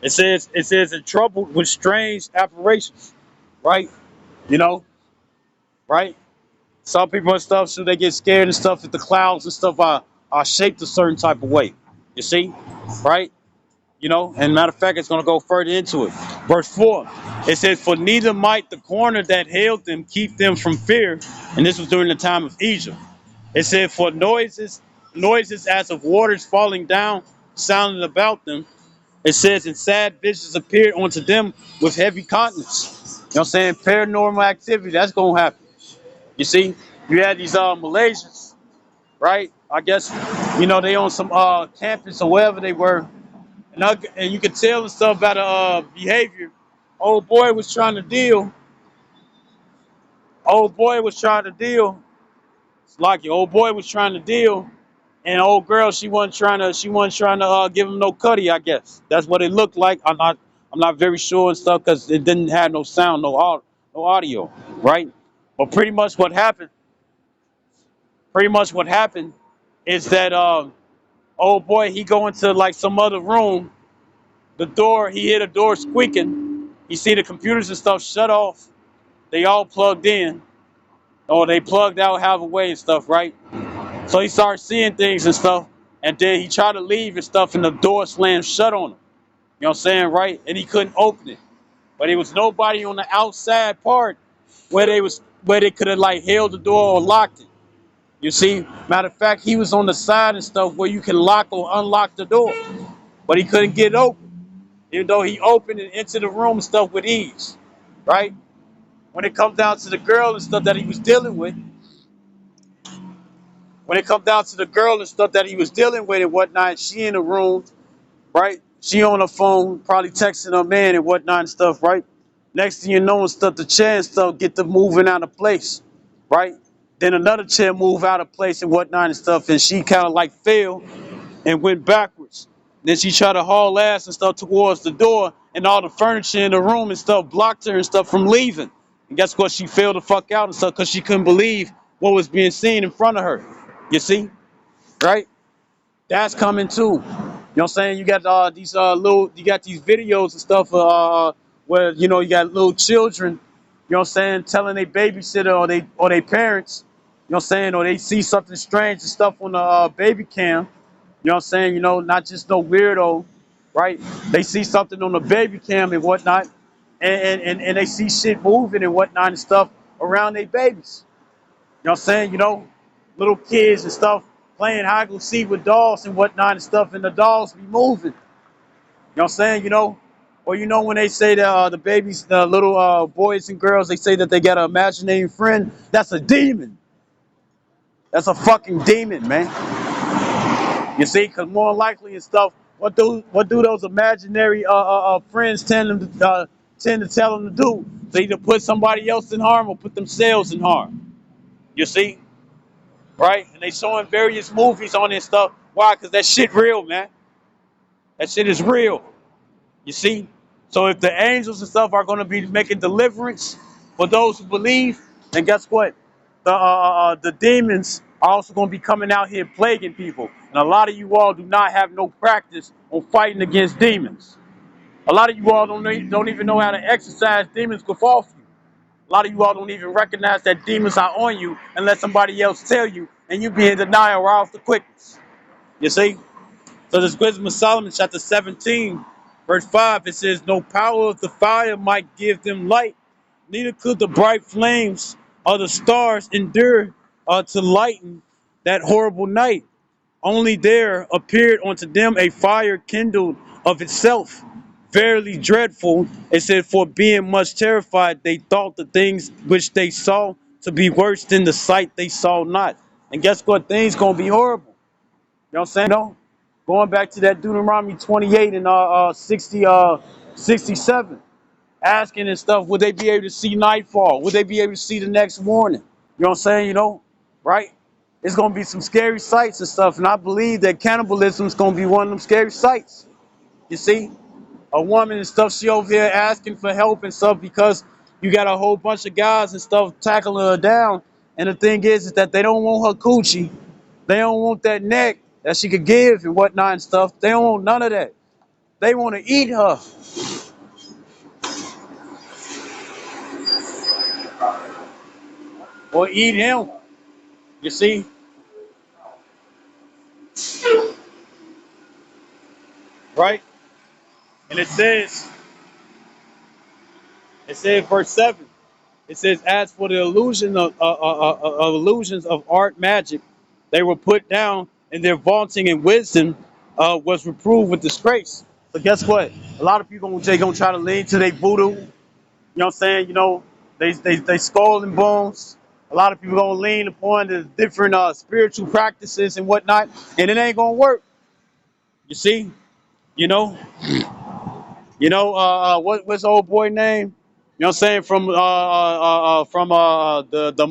It says in trouble with strange apparitions, right? You know, right? Some people and stuff, so they get scared and stuff if the clouds and stuff are shaped a certain type of way. You see, right? And matter of fact, it's going to go further into it. Verse 4, it says, "For neither might the corner that held them keep them from fear." And this was during the time of Egypt. It said, "For noises as of waters falling down sounded about them." It says, "And sad visions appeared unto them with heavy countenance." You know what I'm saying? Paranormal activity, that's going to happen. You see, you had these Malaysians, right? I guess, they on some campus or wherever they were, and you could tell and stuff about the behavior. Old boy was trying to deal. Old boy was trying to deal. It's like your old boy was trying to deal, and old girl she wasn't trying to give him no cutty. I guess that's what it looked like. I'm not very sure and stuff because it didn't have no sound, no audio, right? But pretty much what happened is that old boy he go into like some other room. The door, he hear the door squeaking. He see the computers and stuff shut off. They all plugged in, or they plugged out halfway and stuff, right? So he started seeing things and stuff, and then he tried to leave and stuff, and the door slammed shut on him. You know what I'm saying, right? And he couldn't open it. But there was nobody on the outside part where they could have like held the door or locked it. You see, matter of fact, he was on the side and stuff where you can lock or unlock the door, but he couldn't get it open, even though he opened it into the room and stuff with ease, right? When it comes down to the girl and stuff that he was dealing with, and whatnot, she in the room, right? She on the phone, probably texting her man and whatnot and stuff, right? Next thing you know and stuff, the chair and stuff get to moving out of place, right? Then another chair move out of place and whatnot and stuff, and she kind of like fell and went backwards. Then she tried to haul ass and stuff towards the door, and all the furniture in the room and stuff blocked her and stuff from leaving. And guess what? She fell the fuck out and stuff because she couldn't believe what was being seen in front of her. You see, right? That's coming too. You know what I'm saying? You got you got these videos and stuff where you got little children. You know what I'm saying? Telling their babysitter or they parents. You know what I'm saying? Or they see something strange and stuff on the baby cam. You know what I'm saying? Not just no weirdo, right? They see something on the baby cam and whatnot, and they see shit moving and whatnot and stuff around their babies. You know what I'm saying? Little kids and stuff playing hide and seek with dolls and whatnot and stuff, and the dolls be moving. You know what I'm saying? Or when they say that the babies, the little boys and girls, they say that they got an imaginary friend. That's a demon. That's a fucking demon, man. You see, because more likely and stuff, what do those imaginary friends tend to tell them to do? To either put somebody else in harm or put themselves in harm. You see, right? And they showing various movies on this stuff. Why? Because that shit real, man. That shit is real. You see? So if the angels and stuff are going to be making deliverance for those who believe, then guess what? The demons are also going to be coming out here plaguing people. And a lot of you all do not have no practice on fighting against demons. A lot of you all don't even know how to exercise demons off you. A lot of you all don't even recognize that demons are on you and let somebody else tell you, and you be in denial right off the quickness. You see? So this Wisdom of Solomon, chapter 17, verse 5, it says, "No power of the fire might give them light, neither could the bright flames of the stars endure to lighten that horrible night. Only there appeared unto them a fire kindled of itself, verily dreadful." It said, "For being much terrified, they thought the things which they saw to be worse than the sight they saw not." And guess what? Things gonna be horrible. You know what I'm saying? Going back to that Deuteronomy 28 and 67, asking and stuff, would they be able to see nightfall? Would they be able to see the next morning? You know what I'm saying? Right? It's gonna be some scary sights and stuff, and I believe that cannibalism is gonna be one of them scary sights. You see, a woman and stuff, she over here asking for help and stuff because you got a whole bunch of guys and stuff tackling her down. And the thing is that they don't want her coochie. They don't want that neck that she could give and whatnot and stuff. They don't want none of that. They want to eat her or eat him. You see, right? And it says, verse 7. It says, as for the illusions of art magic, they were put down, and their vaunting and wisdom was reproved with disgrace. So guess what? A lot of people gonna try to lean to their voodoo. You know what I'm saying? You know, they skull and bones. A lot of people gonna lean upon the different spiritual practices and whatnot, and it ain't gonna work. You see? You know, what's the old boy name? You know what I'm saying? From the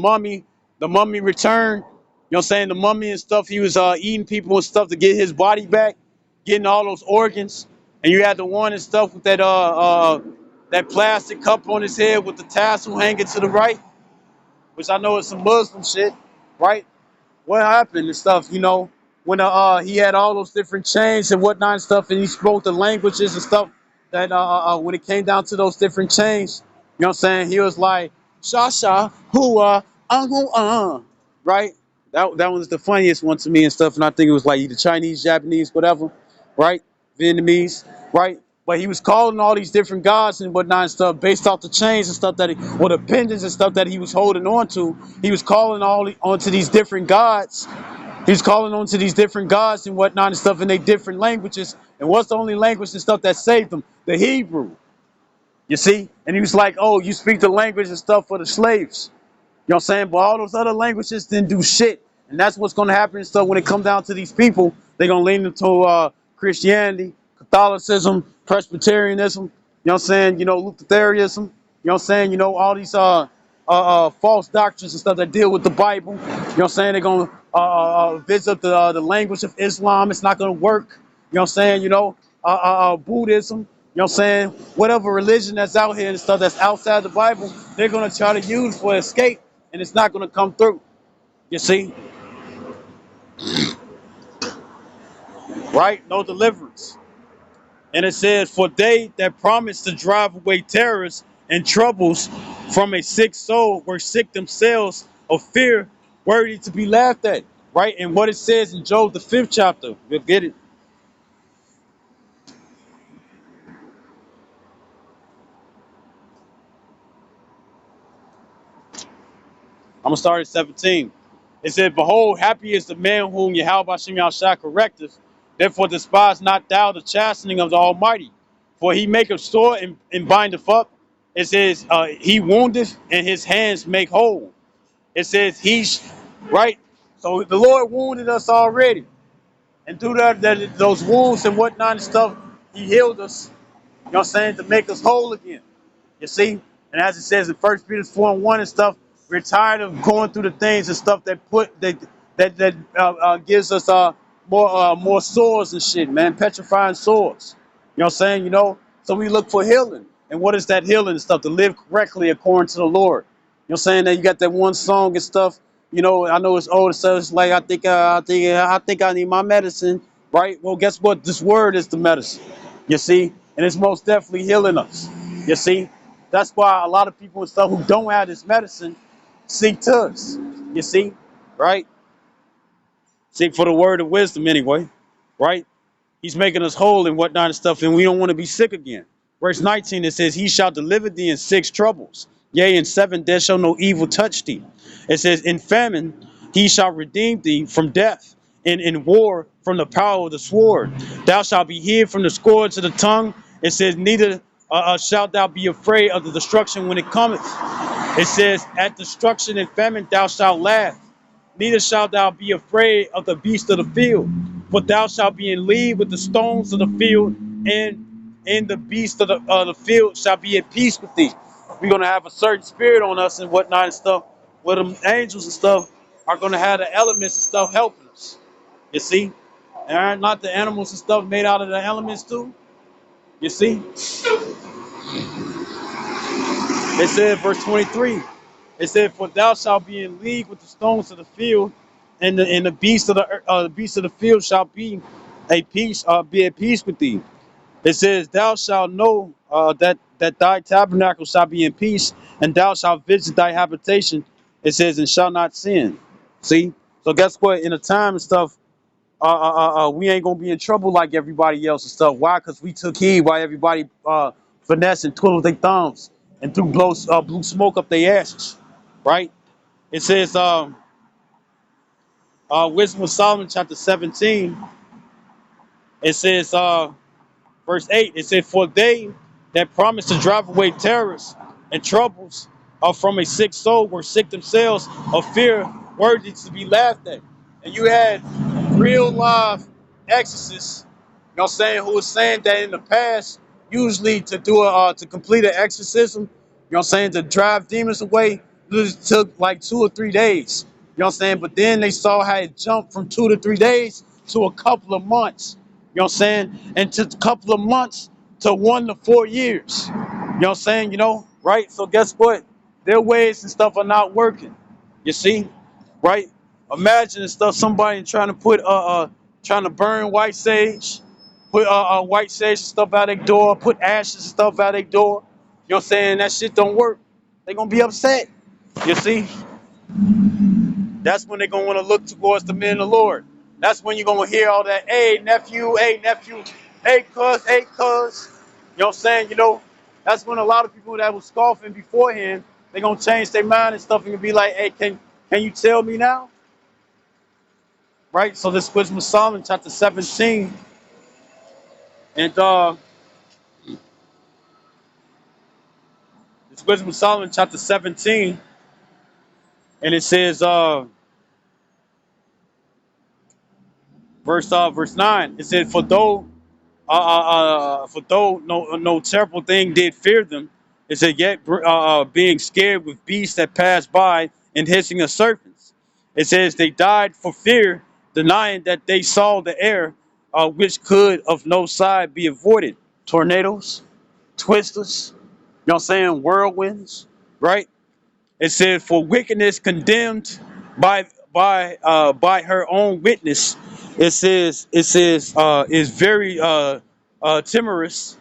mummy return. You know what I'm saying? The mummy and stuff. He was eating people and stuff to get his body back, getting all those organs. And you had the one and stuff with that plastic cup on his head with the tassel hanging to the right, which I know is some Muslim shit, right? What happened and stuff, when he had all those different chains and whatnot and stuff, and he spoke the languages and stuff that when it came down to those different chains, you know what I'm saying? He was like, Sha Sha, hua, right? That was the funniest one to me and stuff, and I think it was like either Chinese, Japanese, whatever, right? Vietnamese, right? But he was calling all these different gods and whatnot and stuff based off the chains and stuff or the pendants and stuff that he was holding on to. He was calling onto these different gods. He's calling onto these different gods and whatnot and stuff in their different languages. And what's the only language and stuff that saved them? The Hebrew. You see? And he was like, oh, you speak the language and stuff for the slaves. You know what I'm saying? But all those other languages didn't do shit. And that's what's going to happen and stuff when it comes down to these people. They're going to lean into Christianity, Catholicism, Presbyterianism, you know what I'm saying? Lutheranism, you know what I'm saying? All these false doctrines and stuff that deal with the Bible. You know what I'm saying? They're going to visit the language of Islam. It's not going to work. You know what I'm saying? Buddhism. You know what I'm saying? Whatever religion that's out here and stuff that's outside the Bible, they're going to try to use for escape, and it's not going to come through. You see? Right? No deliverance. And it says, for they that promise to drive away terrors and troubles from a sick soul were sick themselves of fear, worthy to be laughed at. Right? And what it says in Job, the 5th chapter, you'll get it. I'm going to start at 17. It said, behold, happy is the man whom Yahweh Hashem Yahshua correcteth. Therefore despise not thou the chastening of the Almighty. For he maketh sore and bindeth up. It says, he woundeth and his hands make whole. It says, right? So the Lord wounded us already. And through those wounds and whatnot and stuff, he healed us, you know what I'm saying, to make us whole again. You see? And as it says in 1 Peter 4:1 and stuff, we're tired of going through the things and stuff that gives us more sores and shit, man, petrifying sores. You know what I'm saying? So we look for healing. And what is that healing and stuff? To live correctly according to the Lord. You know what I'm saying? That you got that one song and stuff. I know it's old, so it's like I think I need my medicine, right? Well, guess what? This word is the medicine. You see? And it's most definitely healing us. You see? That's why a lot of people and stuff who don't have this medicine seek to us. You see? Right? Seek for the word of wisdom anyway. Right? He's making us whole and whatnot and stuff, and we don't want to be sick again. Verse 19, it says, he shall deliver thee in 6 troubles. Yea, in 7 there shall no evil touch thee. It says, in famine he shall redeem thee from death, and in war from the power of the sword. Thou shalt be hid from the scourge of the tongue. It says, neither shalt thou be afraid of the destruction when it cometh. It says, at destruction and famine thou shalt laugh. Neither shalt thou be afraid of the beast of the field, for thou shalt be in league with the stones of the field, and the beast of the field shall be at peace with thee. We're gonna have a certain spirit on us and whatnot and stuff, where them angels and stuff are gonna have the elements and stuff helping us. You see? And are not the animals and stuff made out of the elements too? You see? It said, verse 23. It said, "For thou shalt be in league with the stones of the field, and the beast of the field shall be at peace with thee. It says, "Thou shalt know that thy tabernacle shall be in peace, and thou shalt visit thy habitation." It says, "And shall not sin." See, so guess what? In a time and stuff, we ain't gonna be in trouble like everybody else and stuff. Why? Because we took heed while everybody finesse and twiddled their thumbs and blew smoke up their asses, right? It says, Wisdom of Solomon, chapter 17. It says, verse 8, it said, "For they that promise to drive away terrors and troubles are from a sick soul were sick themselves of fear worthy to be laughed at." And you had real live exorcists, you know what I'm saying, who was saying that in the past, usually to complete an exorcism, you know what I'm saying, to drive demons away, it took like 2 or 3 days. You know what I'm saying? But then they saw how it jumped from 2 to 3 days to a couple of months. You know what I'm saying? And to a couple of months to 1 to 4 years. You know what I'm saying? Right? So guess what? Their ways and stuff are not working. You see? Right? Imagine and stuff somebody trying to trying to burn white sage, put white sage and stuff out their door, put ashes and stuff out their door. You know what I'm saying? That shit don't work. They're gonna be upset. You see? That's when they're gonna want to look towards the men of the Lord. That's when you're gonna hear all that, hey nephew, hey cuz, hey cuz. You know what I'm saying? That's when a lot of people that was scoffing beforehand, they're gonna change their mind and stuff and be like, hey, can you tell me now? Right? So this Wisdom of Solomon, chapter 17, and this Wisdom of Solomon, chapter 17, and it says, verse 9, it said, for though no terrible thing did fear them, it said, yet being scared with beasts that passed by and hissing of serpents. It says they died for fear, denying that they saw the air, which could of no side be avoided. Tornadoes, twisters, you know what I'm saying, whirlwinds, right? It said, for wickedness condemned by her own witness. It says is very timorous.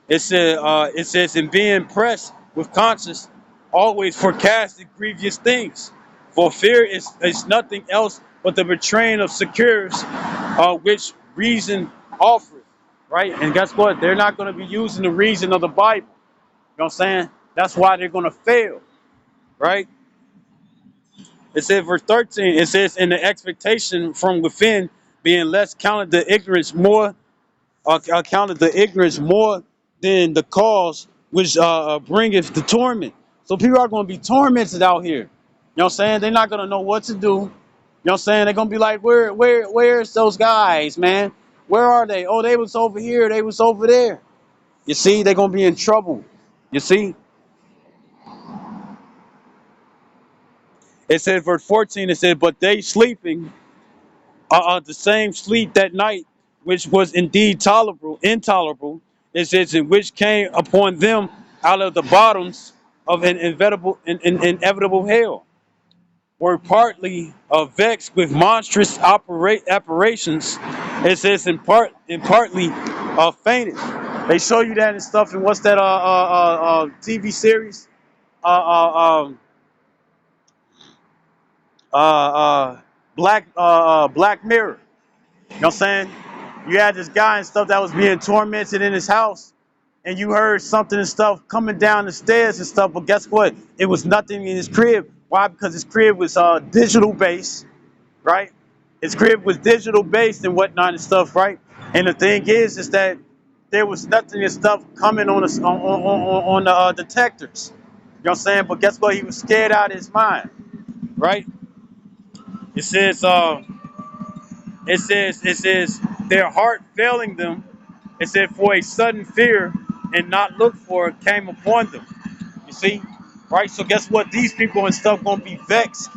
It says in being pressed with conscience, always forecasted grievous things. For fear is nothing else but the betraying of secures, which reason offers. Right? And guess what? They're not going to be using the reason of the Bible. You know what I'm saying? That's why they're going to fail. Right? It says, verse 13, it says, in the expectation from within, being less counted the ignorance more than the cause which bringeth the torment. So people are going to be tormented out here. You know what I'm saying? They're not going to know what to do. You know what I'm saying? They're going to be like, where's those guys, man? Where are they? Oh, they was over here. They was over there. You see, they're going to be in trouble. You see? It said, verse 14, it said, but they sleeping the same sleep that night, which was indeed intolerable. It says, in which came upon them out of the bottoms of an inevitable hell, were partly vexed with monstrous operations. It says, in partly fainted. They show you that and stuff. And what's that TV series? Uh, uh, um, uh, Black Mirror. You know what I'm saying? You had this guy and stuff that was being tormented in his house, and you heard something and stuff coming down the stairs and stuff, but guess what? It was nothing in his crib. Why? Because his crib was digital based, right? His crib was digital based and whatnot and stuff, right? And the thing is that there was nothing and stuff coming on the detectors. You know what I'm saying? But guess what? He was scared out of his mind, right? It says, it says their heart failing them. It said for a sudden fear and not looked for came upon them. You see, right? So guess what? These people and stuff gonna be vexed.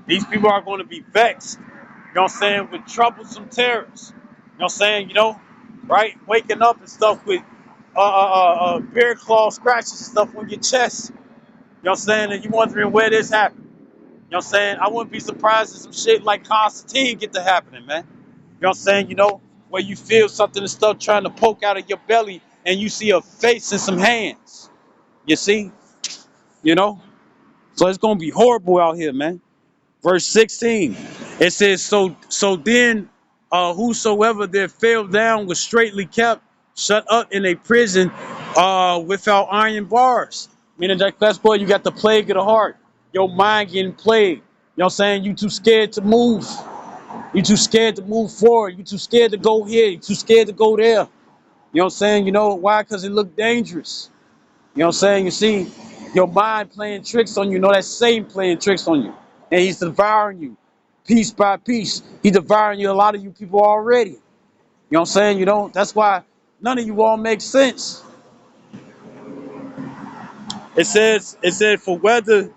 These people are gonna be vexed. You know what I'm saying? With troublesome terrors. You know what I'm saying? Right? Waking up and stuff with bear claw scratches and stuff on your chest. You know what I'm saying? And you wondering where this happened. You know what I'm saying? I wouldn't be surprised if some shit like Constantine get to happening, man. know what I'm saying? You know, where you feel something and stuff trying to poke out of your belly and you see a face and some hands. You see? You know? So it's gonna be horrible out here, man. Verse 16. It says, so then whosoever there fell down was straightly kept, shut up in a prison without iron bars. Meaning that that's boy, you got the plague of the heart. Your mind getting plagued. You know what I'm saying? You too scared to move. You too scared to move forward. You too scared to go here. You too scared to go there. You know what I'm saying? You know why? Because it looked dangerous. You know what I'm saying? You see, your mind playing tricks on you. You know that Satan playing tricks on you. And he's devouring you piece by piece. He's devouring you, a lot of you people already. You know what I'm saying? You don't, that's why none of you all make sense. It said for whether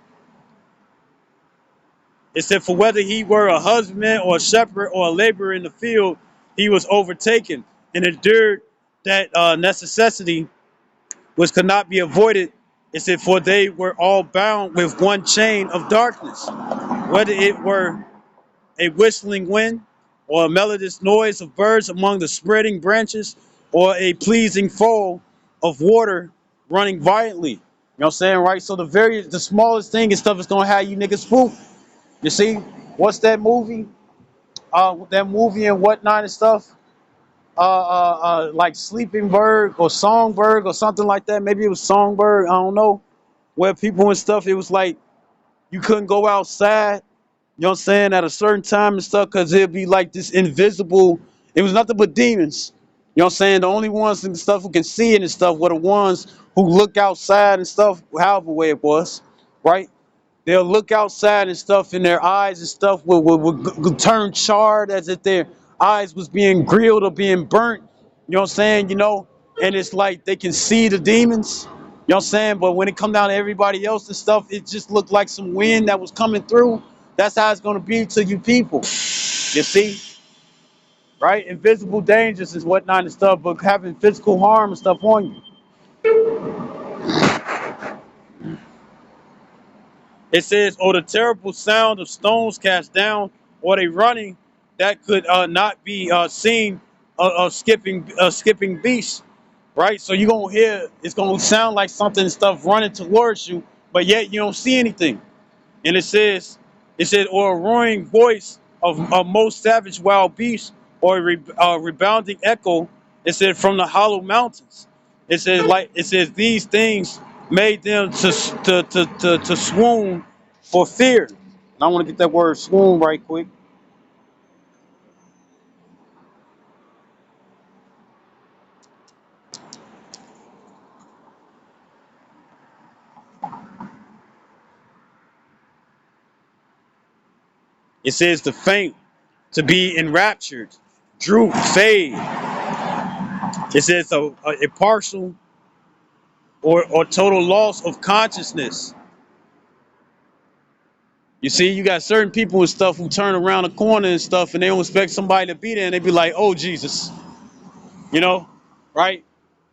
he were a husbandman or a shepherd or a laborer in the field, he was overtaken and endured that necessity which could not be avoided. It said, for they were all bound with one chain of darkness, whether it were a whistling wind or a melodious noise of birds among the spreading branches or a pleasing fall of water running violently. You know what I'm saying, right? So the smallest thing and stuff is gonna have you niggas spook. You see, what's that movie? That movie and whatnot and stuff. Like Sleeping Bird or Songbird or something like that. Maybe it was Songbird. I don't know. Where people and stuff, it was like you couldn't go outside. You know what I'm saying? At a certain time and stuff, because it'd be like this invisible. It was nothing but demons. You know what I'm saying? The only ones and stuff who can see it and stuff were the ones who look outside and stuff, however way it was, right? They'll look outside and stuff, and their eyes and stuff will turn charred as if their eyes was being grilled or being burnt. You know what I'm saying? You know, and it's like they can see the demons. You know what I'm saying? But when it come down to everybody else and stuff, it just looked like some wind that was coming through. That's how it's gonna be to you people. You see, right? Invisible dangers and whatnot and stuff, but having physical harm and stuff on you. It says, or the terrible sound of stones cast down, or they running that could not be seen of skipping beasts, right? So you're gonna hear it's gonna sound like something and stuff running towards you, but yet you don't see anything. And it said, or a roaring voice of a most savage wild beast, or a rebounding echo. It said from the hollow mountains. It says these things made them to swoon for fear. And I want to get that word swoon right quick. It says to faint, to be enraptured, droop, fade. It says a partial or total loss of consciousness. You see, you got certain people and stuff who turn around the corner and stuff and they don't expect somebody to be there and they be like, oh, Jesus, you know, right?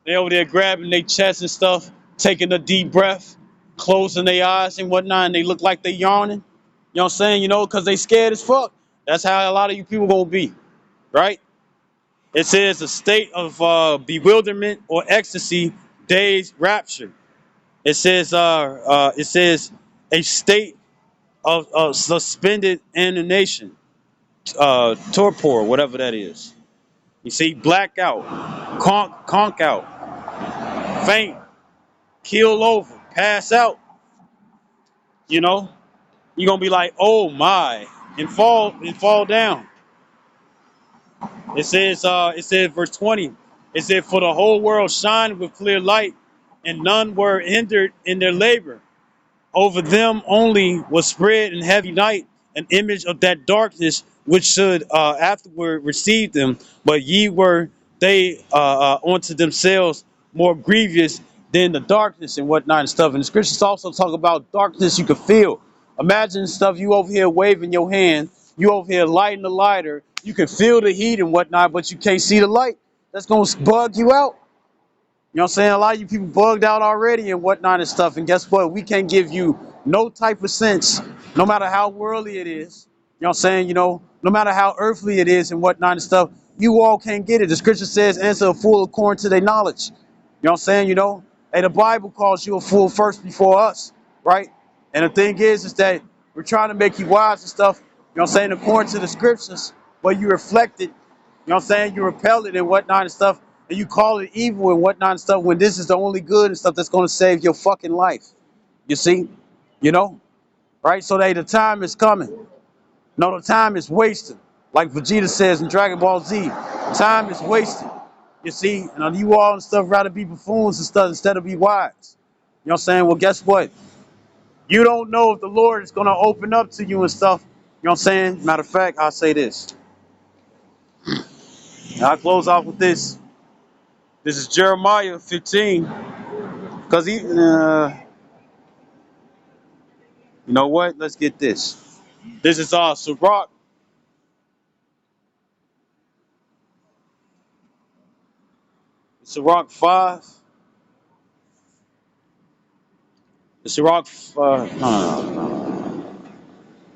They over there grabbing their chest and stuff, taking a deep breath, closing their eyes and whatnot, and they look like they yawning. You know what I'm saying? You know, because they scared as fuck. That's how a lot of you people gonna be, right? It says a state of bewilderment or ecstasy, dazed, rapture. It says a state of suspended animation, torpor, whatever that is. You see, blackout, conk out, faint, keel over, pass out. You know, you're gonna be like, oh my, and fall down. It says verse 20. It said, for the whole world shined with clear light, and none were hindered in their labor. Over them only was spread in heavy night an image of that darkness which should afterward receive them. But ye were they unto themselves more grievous than the darkness and whatnot and stuff. And the scriptures also talk about darkness you can feel. Imagine stuff you over here waving your hand, you over here lighting the lighter, you can feel the heat and whatnot, but you can't see the light. That's gonna bug you out. You know what I'm saying? A lot of you people bugged out already and whatnot and stuff. And guess what? We can't give you no type of sense, no matter how worldly it is. know what I'm saying? No matter how earthly it is and whatnot and stuff, you all can't get it. The scripture says, answer a fool according to their knowledge. You know what I'm saying? Hey, the Bible calls you a fool first before us, right? And the thing is that we're trying to make you wise and stuff, you know what I'm saying, according to the scriptures, but you reflect it, you know what I'm saying, you repel it and whatnot and stuff, and you call it evil and whatnot and stuff when this is the only good and stuff that's going to save your fucking life. You see? You know? Right? So that the time is coming. No, the time is wasted. Like Vegeta says in Dragon Ball Z, time is wasted. You see? And you all and stuff rather be buffoons and stuff instead of be wise. You know what I'm saying? Well, guess what? You don't know if the Lord is going to open up to you and stuff. You know what I'm saying? Matter of fact, I'll say this. And I'll close off with this. This is Jeremiah 15. Because you know what? Let's get this. This is Sirach. Sirach 5. The Sirach, no.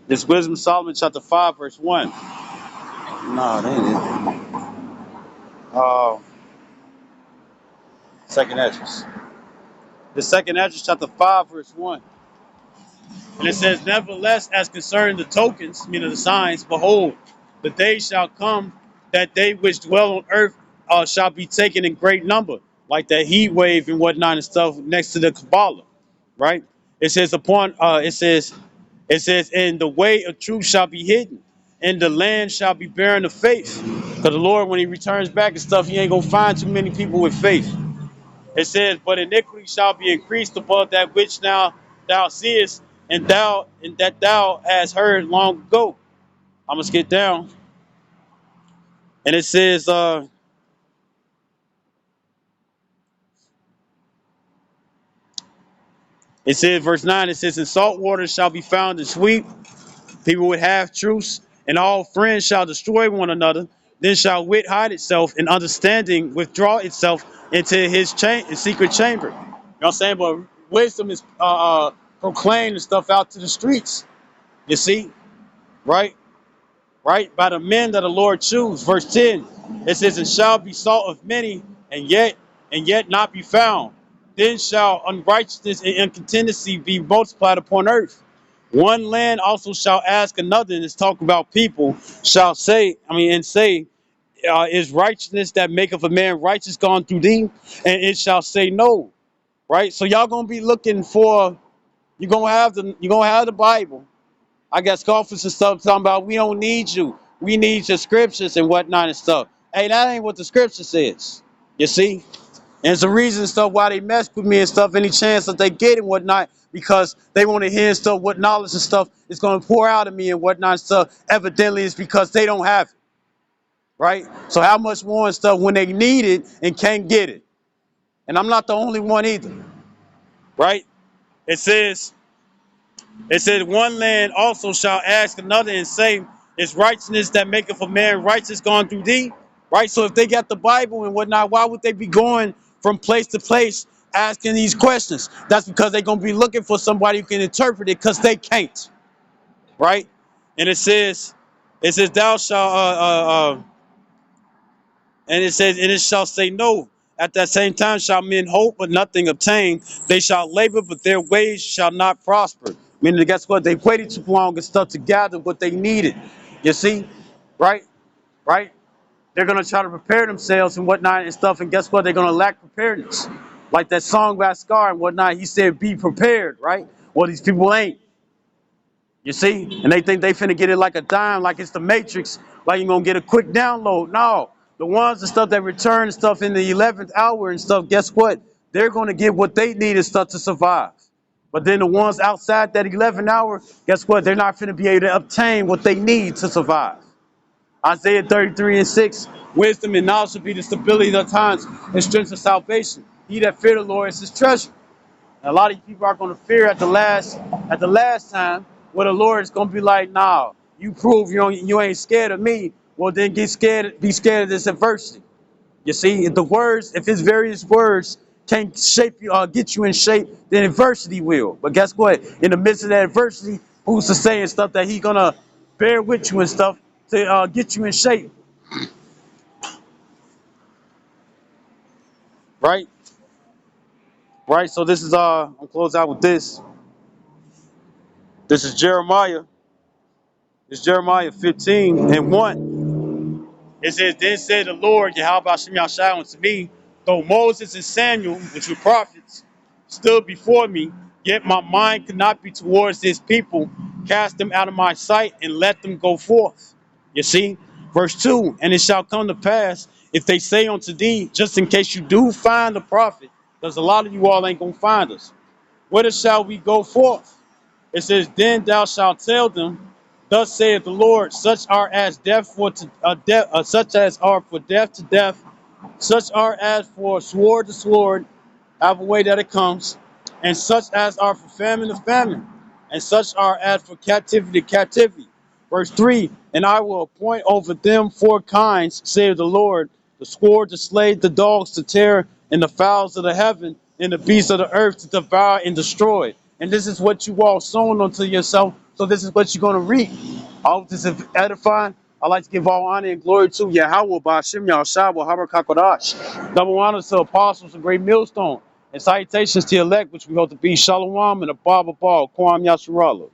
This Wisdom Solomon chapter 5, verse 1. No, that ain't it. Second Esdras. The second Esdras chapter 5, verse 1. And it says, nevertheless, as concerning the tokens, meaning the signs, behold, the day shall come that they which dwell on earth shall be taken in great number, like that heat wave and whatnot and stuff next to the Kabbalah, right? It says it says, and the way of truth shall be hidden, and the land shall be barren of faith. Because the Lord, when he returns back and stuff, he ain't gonna find too many people with faith. It says, but iniquity shall be increased above that which now thou seest, and that thou hast heard long ago. I'm gonna skip down. And it says, verse 9, it says, and salt water shall be found and sweet, people would have truce, and all friends shall destroy one another. Then shall wit hide itself, and understanding withdraw itself into his secret chamber. You know what I'm saying? But wisdom is proclaimed and stuff out to the streets. You see? Right? Right? By the men that the Lord choose. Verse 10, it says, and shall be sought of many, and yet not be found. Then shall unrighteousness and incontinency be multiplied upon earth. One land also shall ask another, and it's talking about people, shall say, is righteousness that maketh a man righteous gone through thee? And it shall say no. Right? So y'all gonna be looking for, you're gonna have the Bible. I got scoffers and stuff talking about we don't need you. We need your scriptures and whatnot and stuff. Hey, that ain't what the scripture says. You see? And it's the reason and stuff why they mess with me and stuff, any chance that they get and whatnot, because they want to hear and stuff what knowledge and stuff is going to pour out of me and whatnot and stuff. Evidently, it's because they don't have it. Right? So how much more and stuff when they need it and can't get it? And I'm not the only one either. Right? It says, one land also shall ask another and say, is righteousness that maketh a man righteous gone through thee? Right? So if they got the Bible and whatnot, why would they be going from place to place asking these questions? That's because they're going to be looking for somebody who can interpret it, because they can't. Right? And it says, thou shalt, and it says, and it shall say no. At that same time shall men hope, but nothing obtain. They shall labor, but their ways shall not prosper. Meaning, guess what? They waited too long and stuff to gather what they needed. You see? Right? Right? They're going to try to prepare themselves and whatnot and stuff, and guess what? They're going to lack preparedness. Like that song by Scar and whatnot, he said, be prepared, right? Well, these people ain't. You see? And they think they finna get it like a dime, like it's the Matrix, like you're gonna get a quick download. No. The ones and stuff that return stuff in the 11th hour and stuff, guess what? They're gonna get what they need and stuff to survive. But then the ones outside that 11th hour, guess what? They're not finna be able to obtain what they need to survive. Isaiah 33:6, wisdom and knowledge should be the stability of times and strength of salvation. He that fear the Lord is his treasure. And a lot of people are going to fear at the last time, where the Lord is going to be like, nah, you prove you ain't scared of me. Well, then be scared of this adversity. You see, if his various words can't shape you or get you in shape, then adversity will. But guess what? In the midst of that adversity, who's to say and stuff that he gonna bear with you and stuff to get you in shape, right? Right. So this is I'll close out with this. This is Jeremiah. It's Jeremiah 15:1. It says, "Then said the Lord, Yahweh Hashem Yahshua unto me, though Moses and Samuel, which were prophets, stood before me, yet my mind could not be towards this people. Cast them out of my sight and let them go forth." You see? Verse 2, "And it shall come to pass, if they say unto thee," just in case you do find a prophet, because a lot of you all ain't going to find us, "whither shall we go forth?" It says, "Then thou shalt tell them, thus saith the Lord, such are as death for such as are for death to death, such are as for sword to sword, have a way that it comes, and such as are for famine to famine, and such are as for captivity to captivity." Verse 3, "And I will appoint over them four kinds, saith the Lord, the sword to slay, the dogs to tear, and the fowls of the heaven, and the beasts of the earth to devour and destroy." And this is what you all sown unto yourself, so this is what you're going to reap. I hope this is edifying. I'd like to give all honor and glory to Yahweh, Ba'ashim Yahushua, Habakkuk. Double honors to apostles, a great millstone. And salutations to elect, which we hope to be Shalom and a Baba Ball, Kwam Yasharallah.